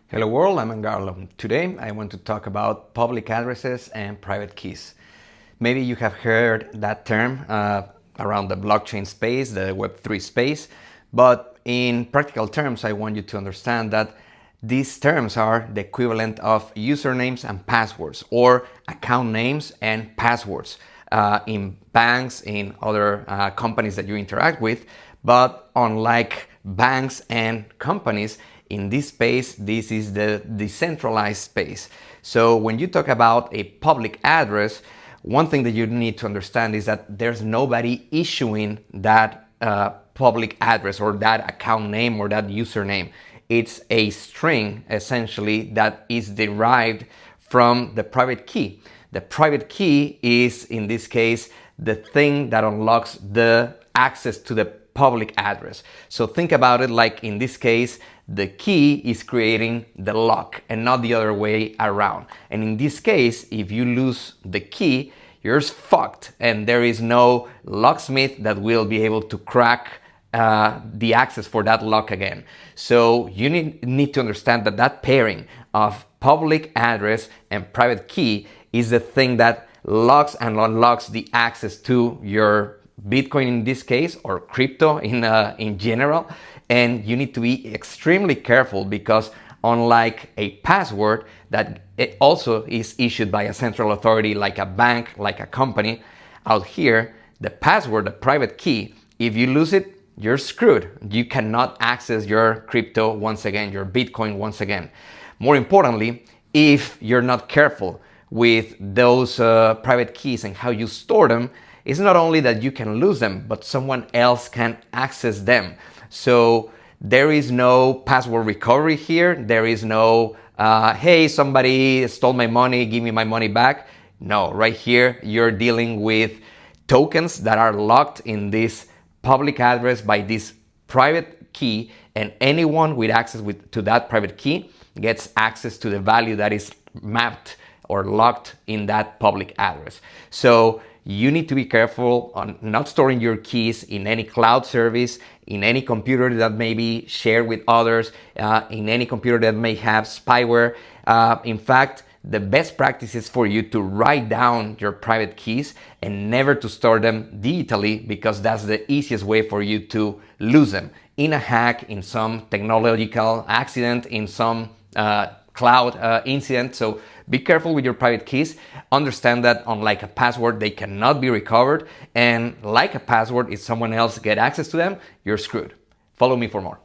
Hello world, I'm Angarlo. Today I want to talk about public addresses and private keys. Maybe you have heard that term around the blockchain space, the Web3 space, but in practical terms I want you to understand that these terms are the equivalent of usernames and passwords, or account names and passwords in banks, in other companies that you interact with. But unlike banks and companies, in this space, this is the decentralized space. So when you talk about a public address, one thing that you need to understand is that there's nobody issuing that public address or that account name or that username. It's a string essentially that is derived from the private key. The private key is, in this case, the thing that unlocks the access to the public address. So think about it like, in this case, the key is creating the lock and not the other way around. And in this case, if you lose the key, you're fucked, and there is no locksmith that will be able to crack the access for that lock again. So you need to understand that that pairing of public address and private key is the thing that locks and unlocks the access to your Bitcoin in this case, or crypto in general. And you need to be extremely careful, because unlike a password that it also is issued by a central authority like a bank, like a company, out here, the password, the private key, if you lose it, you're screwed. You cannot access your crypto once again, your Bitcoin once again. More importantly, if you're not careful with those private keys and how you store them, it's not only that you can lose them, but someone else can access them. So there is no password recovery here. There is no, hey, somebody stole my money, give me my money back. No, right here, you're dealing with tokens that are locked in this public address by this private key, and anyone with access to that private key gets access to the value that is mapped or locked in that public address. So you need to be careful on not storing your keys in any cloud service, in any computer that may be shared with others, in any computer that may have spyware. In fact, the best practice is for you to write down your private keys and never to store them digitally, because that's the easiest way for you to lose them in a hack, in some technological accident, in some cloud incident. So be careful with your private keys. Understand that unlike a password, they cannot be recovered. And like a password, if someone else gets access to them, you're screwed. Follow me for more.